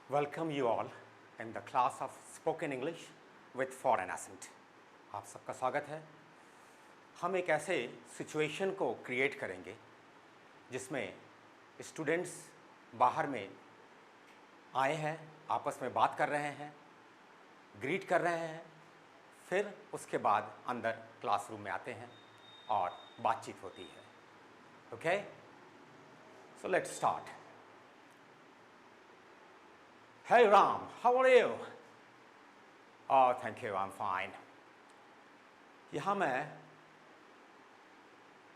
Welcome you all in the class of spoken English with foreign accent. आप सबका स्वागत है। हम एक ऐसे सिचुएशन को क्रिएट करेंगे जिसमें स्टूडेंट्स बाहर में आए हैं, आपस में बात कर रहे हैं, ग्रीट कर रहे हैं, फिर उसके बाद अंदर क्लासरूम में आते हैं और बातचीत होती है। Okay, so let's start. Hey Ram, how are you? Oh, thank you, I'm fine. यहाँ मैं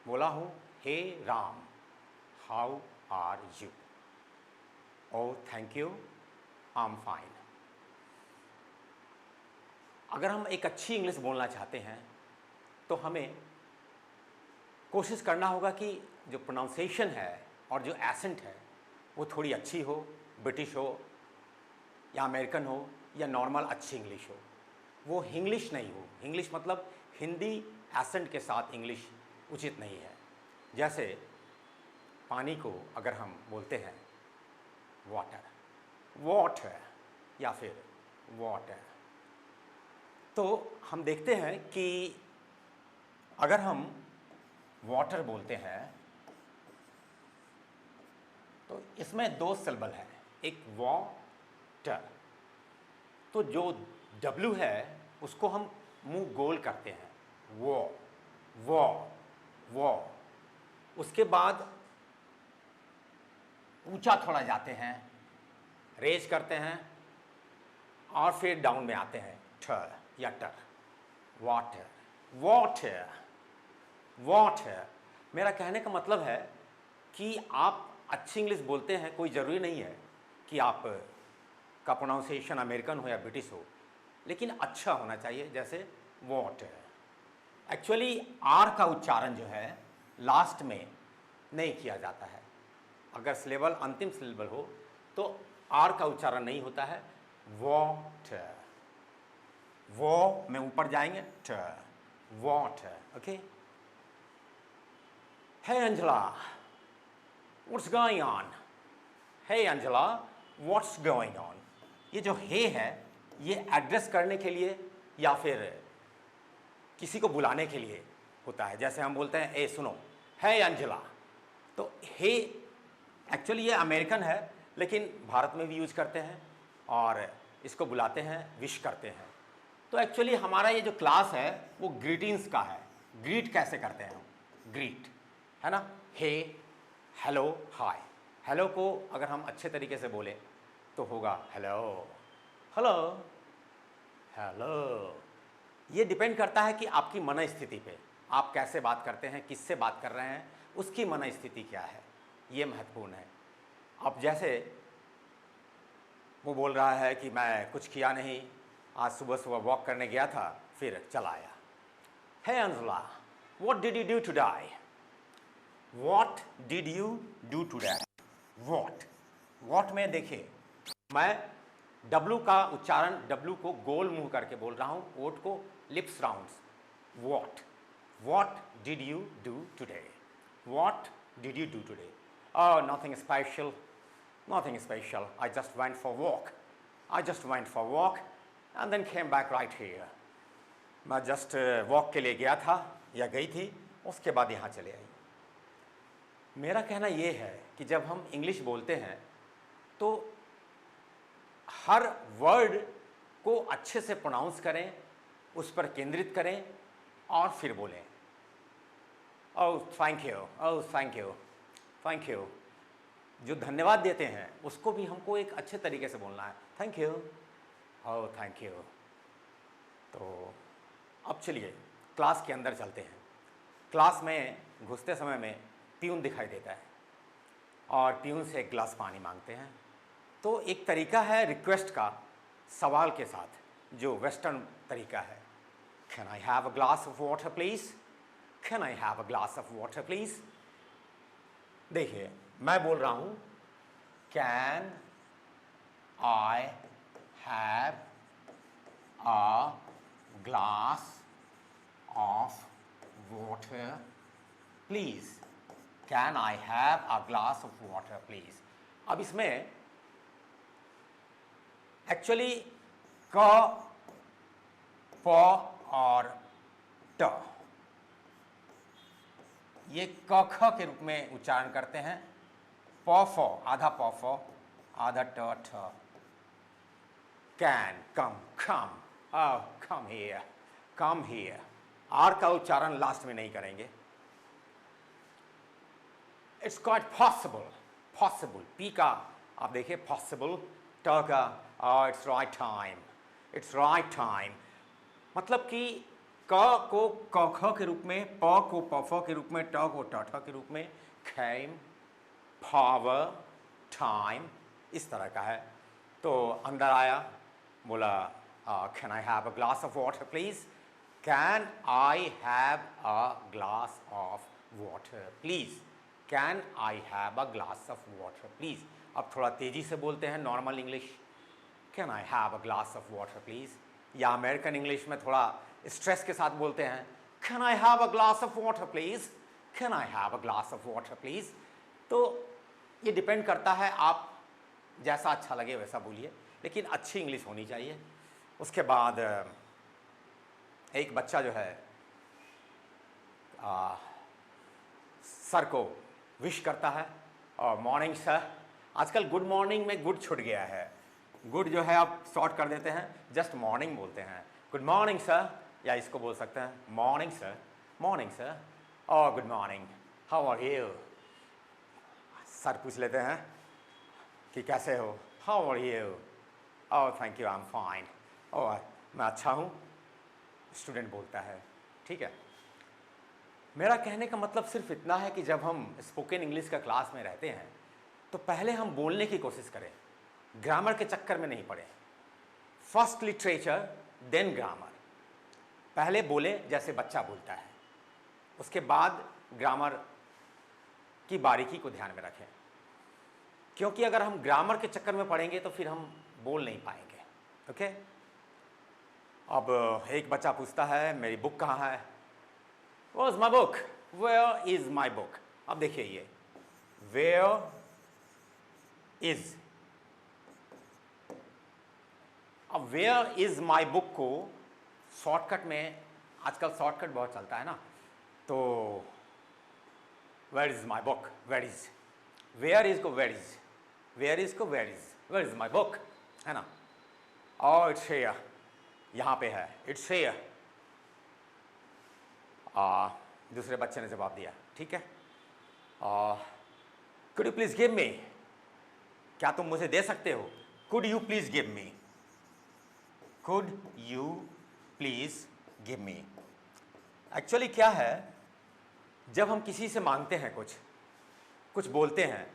बोला हूँ Hey Ram, how are you? Oh, thank you, I'm fine. अगर हम एक अच्छी इंग्लिश बोलना चाहते हैं तो हमें कोशिश करना होगा कि जो प्रोनाउंसिएशन है और जो एसेंट है वो थोड़ी अच्छी हो, ब्रिटिश हो या अमेरिकन हो या नॉर्मल अच्छी इंग्लिश हो। वो हिंग्लिश नहीं हो। इंग्लिश मतलब हिंदी एसेंट के साथ इंग्लिश उचित नहीं है। जैसे पानी को अगर हम बोलते हैं वाटर, वाटर या फिर वाटर, तो हम देखते हैं कि अगर हम वाटर बोलते हैं तो इसमें दो सिलेबल है, एक वाटर, तो जो W है उसको हम मुंह गोल करते हैं, वो उसके बाद ऊंचा थोड़ा जाते हैं, रेज करते हैं और फिर डाउन में आते हैं, ठ या टर, वाटर वाटर वाटर। मेरा कहने का मतलब है कि आप अच्छी इंग्लिश बोलते हैं, कोई ज़रूरी नहीं है कि आप का प्रोनाउंसिएशन अमेरिकन हो या ब्रिटिश हो, लेकिन अच्छा होना चाहिए। जैसे वाटर, एक्चुअली आर का उच्चारण जो है लास्ट में नहीं किया जाता है। अगर सिलेबल अंतिम सिलेबल हो तो आर का उच्चारण नहीं होता है। वाटर, वो में ऊपर जाएंगे, ट, water. Okay, hey Anjala, what's going on? Hey Anjala, what's going on? ये जो हे है ये एड्रेस करने के लिए या फिर किसी को बुलाने के लिए होता है। जैसे हम बोलते हैं ए सुनो, हे अंजला, तो हे एक्चुअली ये अमेरिकन है लेकिन भारत में भी यूज करते हैं और इसको बुलाते हैं, विश करते हैं। तो एक्चुअली हमारा ये जो क्लास है वो ग्रीटिंग्स का है। ग्रीट कैसे करते हैं हम? ग्रीट है ना, हे, हेलो, हाय। हेलो को अगर हम अच्छे तरीके से बोलें तो होगा हेलो, हेलो, हेलो। ये डिपेंड करता है कि आपकी मन स्थिति पे, आप कैसे बात करते हैं, किससे बात कर रहे हैं, उसकी मन स्थिति क्या है, ये महत्वपूर्ण है। अब जैसे वो बोल रहा है कि मैं कुछ किया नहीं, आज सुबह सुबह वॉक करने गया था फिर चला आया। Hey Anjula, what did you do today? What did you do today? What में देखिए मैं W का उच्चारण, W को गोल मुंह करके बोल रहा हूँ, ओट को lips rounds. What did you do today? What did you do today? Oh, nothing special, nothing special. I just went for walk and then came back right here. मैं जस्ट वॉक के लिए गया था या गई थी, उसके बाद यहाँ चले आई। मेरा कहना ये है कि जब हम इंग्लिश बोलते हैं तो हर वर्ड को अच्छे से प्रोनाउंस करें, उस पर केंद्रित करें और फिर बोलें। ओह thank you, oh thank you, thank you. जो धन्यवाद देते हैं उसको भी हमको एक अच्छे तरीके से बोलना है, thank you, oh thank you. तो अब चलिए क्लास के अंदर चलते हैं। क्लास में घुसते समय में प्यून दिखाई देता है और प्यून से एक गिलास पानी मांगते हैं। तो एक तरीका है रिक्वेस्ट का, सवाल के साथ, जो वेस्टर्न तरीका है। Can I have a glass of water please? Can I have a glass of water please? देखिए मैं बोल रहा हूँ can I have a glass of water please? Can I have a glass of water please? अब इसमें actually क, प और ट ये क ख के रूप में उच्चारण करते हैं। प फ, आधा प फ, आधा ट ठ। Can, come, come, come here, come here. R का उच्चारण लास्ट में नहीं करेंगे। It's quite possible, possible, P का आप देखिए पॉसिबल, ट का it's right time, it's right time. मतलब कि क को क ख के रूप में, प को प फ के रूप में, ट को ट ठ के रूप में, came, power, time, इस तरह का है। तो अंदर आया, बोला can I have a glass of water please, can I have a glass of water please, can I have a glass of water please. अब थोड़ा तेजी से बोलते हैं normal English, can I have a glass of water please. या American English में थोड़ा stress के साथ बोलते हैं, can I have a glass of water please, can I have a glass of water please. तो ये डिपेंड करता है, आप जैसा अच्छा लगे वैसा बोलिए, लेकिन अच्छी इंग्लिश होनी चाहिए। उसके बाद एक बच्चा जो है सर को विश करता है, और मॉर्निंग सर। आजकल गुड मॉर्निंग में गुड छूट गया है, गुड जो है आप शॉर्ट कर देते हैं, जस्ट मॉर्निंग बोलते हैं। गुड मॉर्निंग सर, या इसको बोल सकते हैं मॉर्निंग सर, मॉर्निंग सर, और good morning, how are you. Sir पूछ लेते हैं कि कैसे हो, how are you, oh thank you I am fine, oh मैं अच्छा हूँ, स्टूडेंट बोलता है। ठीक है, मेरा कहने का मतलब सिर्फ इतना है कि जब हम स्पोकन इंग्लिश का क्लास में रहते हैं तो पहले हम बोलने की कोशिश करें, ग्रामर के चक्कर में नहीं पड़े। फर्स्ट लिटरेचर देन ग्रामर, पहले बोले जैसे बच्चा बोलता है, उसके बाद ग्रामर की बारीकी को ध्यान में रखें। क्योंकि अगर हम ग्रामर के चक्कर में पड़ेंगे तो फिर हम बोल नहीं पाएंगे। ओके, अब एक बच्चा पूछता है मेरी बुक कहाँ है, Where's my book? Where is my book? अब देखिए ये where is, अब where is my book को शॉर्टकट में, आजकल शॉर्टकट बहुत चलता है ना, तो where is my book, where is, where is को where is, where is को where is, where is my book, है ना। और it's here, यहाँ पे है, it's here। दूसरे बच्चे ने जवाब दिया, ठीक है, could you please give me, क्या तुम मुझे दे सकते हो, could you please give me, could you please give me. Actually क्या है, जब हम किसी से मांगते हैं कुछ बोलते हैं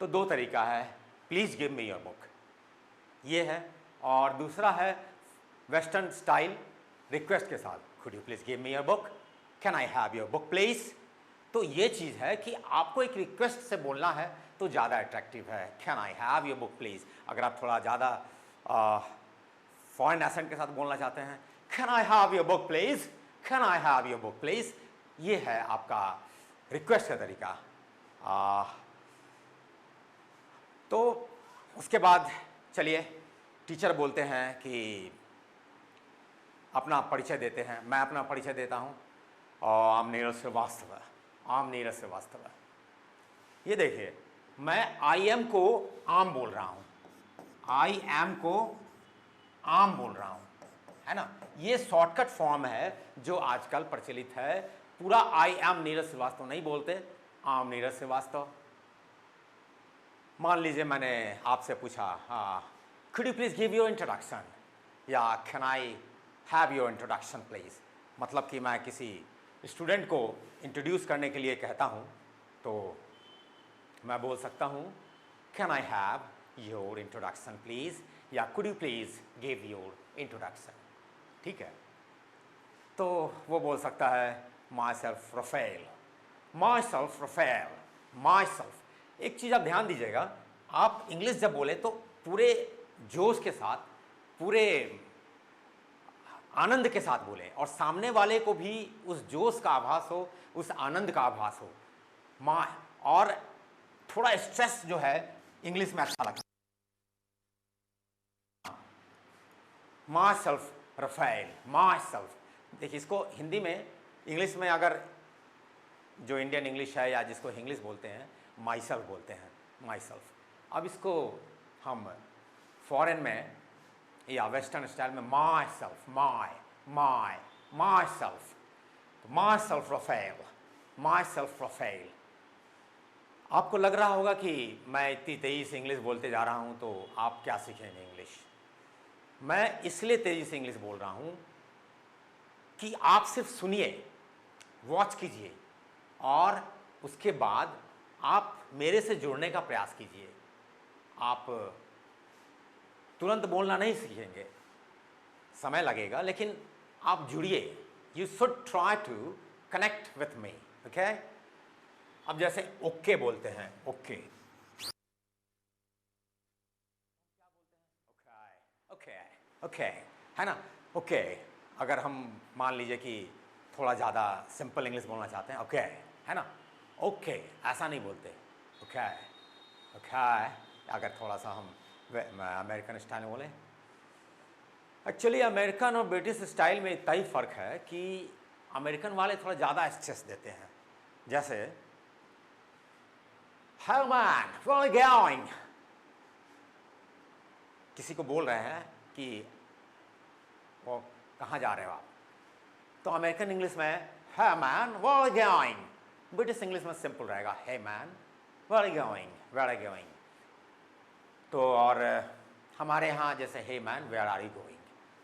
तो दो तरीका है, please give me your book, ये है, और दूसरा है वेस्टर्न स्टाइल रिक्वेस्ट के साथ, could you please give me your book, can I have your book please. तो ये चीज़ है कि आपको एक रिक्वेस्ट से बोलना है तो ज़्यादा अट्रैक्टिव है, can I have your book please. अगर आप थोड़ा ज़्यादा फॉरेन एसेंट के साथ बोलना चाहते हैं, can I have your book please, can I have your book please, ये है आपका रिक्वेस्ट का तरीका। तो उसके बाद चलिए टीचर बोलते हैं कि अपना परिचय देते हैं, मैं अपना परिचय देता हूँ, आम नीरज श्रीवास्तव, आम नीरज श्रीवास्तव। ये देखिए मैं आई एम को आम बोल रहा हूँ, आई एम को आम बोल रहा हूँ, है ना। ये शॉर्टकट फॉर्म है जो आजकल प्रचलित है, पूरा आई एम नीरज श्रीवास्तव नहीं बोलते, आम नीरज श्रीवास्तव। मान लीजिए मैंने आपसे पूछा, could you please give your introduction, या can I have your introduction please। मतलब कि मैं किसी स्टूडेंट को इंट्रोड्यूस करने के लिए कहता हूँ तो मैं बोल सकता हूँ can I have your introduction please, या could you please give your introduction. ठीक है, तो वो बोल सकता है myself Rafael, myself Rafael, myself. एक चीज़ आप ध्यान दीजिएगा, आप इंग्लिश जब बोले तो पूरे जोश के साथ, पूरे आनंद के साथ बोलें, और सामने वाले को भी उस जोश का आभास हो, उस आनंद का आभास हो। और थोड़ा स्ट्रेस जो है इंग्लिश में अच्छा लगता है, my self Rafale, my self. देखिए इसको हिंदी में, इंग्लिश में अगर जो इंडियन इंग्लिश है या जिसको इंग्लिश बोलते हैं, माई सेल्फ बोलते हैं, माई सेल्फ। अब इसको हम फॉरेन में या वेस्टर्न स्टाइल में my self, my self, my self Rafale, my self Rafale. आपको लग रहा होगा कि मैं इतनी तेज़ी से इंग्लिश बोलते जा रहा हूँ तो आप क्या सीखेंगे इंग्लिश। मैं इसलिए तेज़ी से इंग्लिश बोल रहा हूँ कि आप सिर्फ सुनिए, वॉच कीजिए और उसके बाद आप मेरे से जुड़ने का प्रयास कीजिए। आप तुरंत बोलना नहीं सीखेंगे, समय लगेगा, लेकिन आप जुड़िए। You should try to connect with me, okay. अब जैसे ओके बोलते हैं, ओके, ओके, ओके, है ना, ओके। अगर हम मान लीजिए कि थोड़ा ज़्यादा सिंपल इंग्लिश बोलना चाहते हैं, ओके, है ना, ओके, ऐसा नहीं बोलते, ओके, ओके। अगर थोड़ा सा हम अमेरिकन स्टाइल में बोलें, एक्चुअली अमेरिकन और ब्रिटिश स्टाइल में इतना ही फ़र्क है कि अमेरिकन वाले थोड़ा ज़्यादा स्ट्रेस देते हैं। जैसे Hey man, where are you going? किसी को बोल रहे हैं कि वो कहाँ जा रहे हो आप, तो अमेरिकन इंग्लिश में Hey man, where are you going? British English में सिंपल रहेगा Hey man, where are you going? Where are you going? तो और हमारे यहाँ जैसे Hey man, where are you going?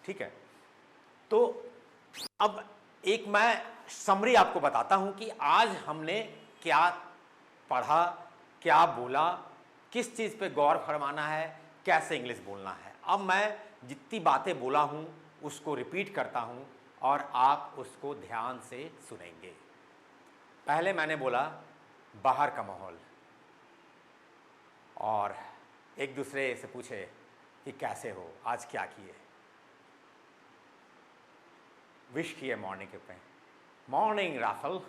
ठीक है। तो अब एक मैं समरी आपको बताता हूँ कि आज हमने क्या पढ़ा, क्या बोला, किस चीज़ पे गौर फरमाना है, कैसे इंग्लिश बोलना है। अब मैं जितनी बातें बोला हूँ उसको रिपीट करता हूँ और आप उसको ध्यान से सुनेंगे। पहले मैंने बोला बाहर का माहौल, और एक दूसरे से पूछे कि कैसे हो, आज क्या किए, विश किए मॉर्निंग के पे, मॉर्निंग राफल,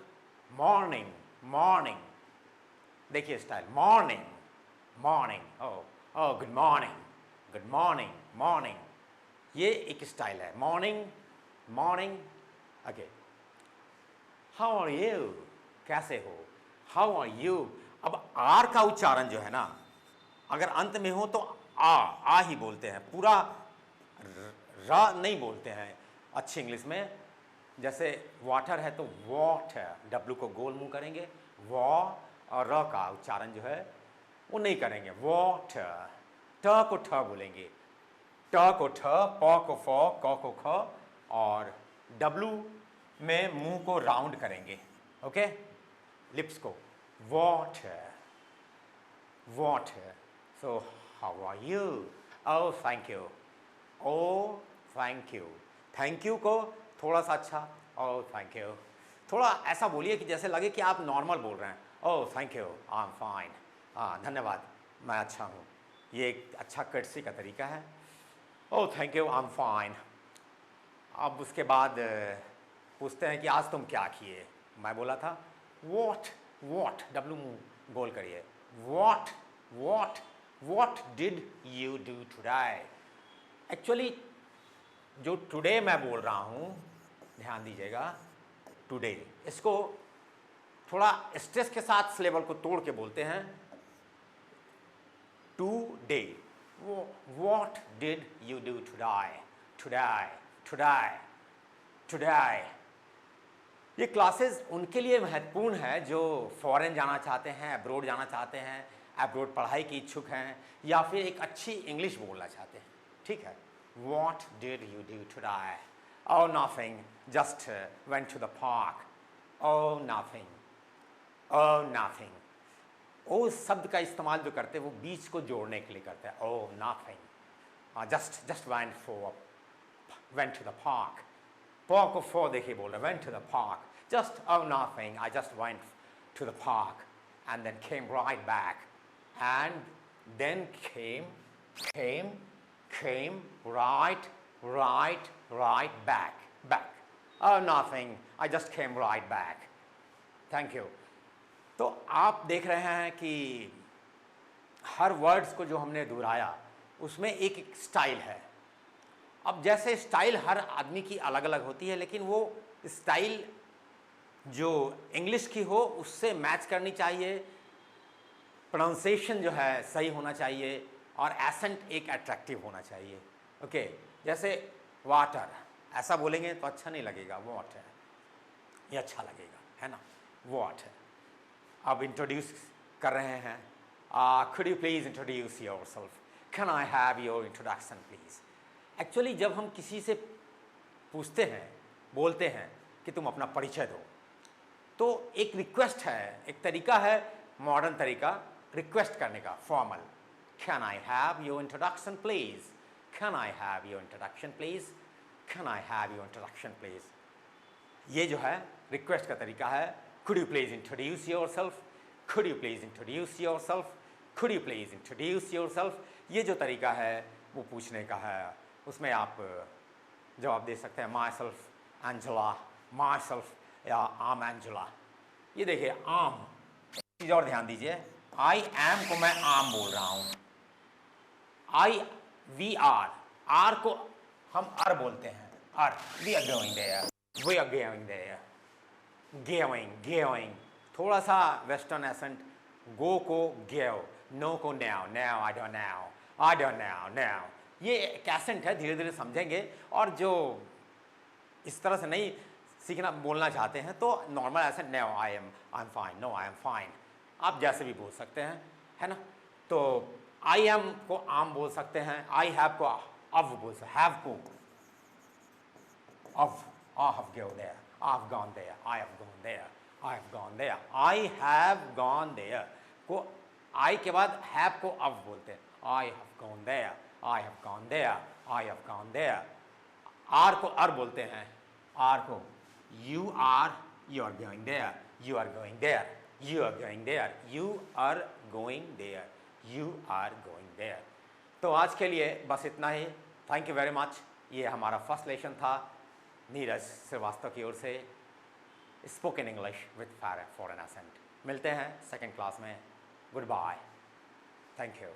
मॉर्निंग, मॉर्निंग। देखिए style, morning, morning, oh oh good morning, good morning, morning, ये एक स्टाइल है, morning, morning. Okay, how are you, कैसे हो, हाउ आर यू। अब आर का उच्चारण जो है ना, अगर अंत में हो तो आ ही बोलते हैं, पूरा र नहीं बोलते हैं अच्छी इंग्लिश में। जैसे वाटर है तो वाटर, डब्ल्यू को गोल मुंह करेंगे, वॉ, और र का उच्चारण जो है वो नहीं करेंगे, वाटर। ट को ठ बोलेंगे, ट को ठ, प को फ, क को ख, और डब्ल्यू में मुंह को राउंड करेंगे, ओके, लिप्स को, water, water. So how are you, oh thank you, oh thank you. Thank you को थोड़ा सा अच्छा, ओ थैंक यू, थोड़ा ऐसा बोलिए कि जैसे लगे कि आप नॉर्मल बोल रहे हैं। ओह thank you, I am fine, हाँ धन्यवाद, मैं अच्छा हूँ। ये एक अच्छा कर्टसी का तरीका है। ओह thank you, I am fine. अब उसके बाद पूछते हैं कि आज तुम क्या किए। मैं बोला था वॉट, वॉट, डब्ल्यू मुंह गोल करिए, what, what, what did you do today. Actually जो टुडे मैं बोल रहा हूँ, ध्यान दीजिएगा, टुडे, इसको थोड़ा स्ट्रेस के साथ सिलेबल को तोड़ के बोलते हैं today. What did you do today, today, today, today. ये क्लासेस उनके लिए महत्वपूर्ण है जो फॉरेन जाना चाहते हैं, अब्रोड जाना चाहते हैं, अब्रोड पढ़ाई की इच्छुक हैं, या फिर एक अच्छी इंग्लिश बोलना चाहते हैं, ठीक है। What did you do today, oh nothing, just went to the park, oh nothing, oh nothing। ओ शब्द का इस्तेमाल जो करते हैं वो बीच को जोड़ने के लिए करते हैं, oh nothing, just went to the park। पॉ को फो देखिए बोल रहे, went to the park, just oh nothing, I just went to the park and then came right back, and then came right back, oh nothing, I just came right back, thank you। तो आप देख रहे हैं कि हर words को जो हमने दोहराया उसमें एक एक स्टाइल है। अब जैसे स्टाइल हर आदमी की अलग अलग होती है, लेकिन वो स्टाइल जो इंग्लिश की हो उससे मैच करनी चाहिए, प्रोनाउंसिएशन जो है सही होना चाहिए और एसेंट एक अट्रैक्टिव होना चाहिए। ओके, जैसे वाटर ऐसा बोलेंगे तो अच्छा नहीं लगेगा, वाटर ये अच्छा लगेगा, है ना, वाटर। अब इंट्रोड्यूस कर रहे हैं, could you please introduce yourself, can I have your introduction please। Actually जब हम किसी से पूछते हैं, बोलते हैं कि तुम अपना परिचय दो, तो एक रिक्वेस्ट है, एक तरीका है, मॉडर्न तरीका रिक्वेस्ट करने का, formal. Can I have your introduction please, can I have your introduction please, can I have your introduction please. ये जो है रिक्वेस्ट का तरीका है। Could you please introduce your self, could you please introduce your self, could you please introduce your self. ये जो तरीका है वो पूछने का है, उसमें आप जवाब दे सकते हैं my self Angela, my self या आम एंजेला। ये देखिए आम, एक चीज़ और ध्यान दीजिए, आई एम को मैं आम बोल रहा हूँ, आई वी आर को हम अर बोलते हैं, अर, we are going there, we are going there, going, थोड़ा सा वेस्टर्न एसेंट, गो को गेव, नो को now, now I don't now, I don't now, now. ये एक एसेंट है, धीरे धीरे समझेंगे। और जो इस तरह से नहीं सीखना बोलना चाहते हैं तो normal accent, now I am fine, no I am fine, आप जैसे भी बोल सकते हैं, है ना। तो आई एम को आम बोल सकते हैं, आई हैव को अव बोल सकते हैं, हैव को अव, I have go there, I have gone there, I have gone there, I have gone there, I have gone there को आई के बाद हैव को अव बोलते हैं, I have gone there, I have gone there, I have gone there. R को अर बोलते हैं, आर को you are, you are going there, you are going there, you are going there, you are going there, you are going there. तो आज के लिए बस इतना ही। Thank you very much. ये हमारा फर्स्ट लेसन था नीरज श्रीवास्तव की ओर से, spoken English with foreign accent. मिलते हैं सेकेंड क्लास में। Good bye, thank you.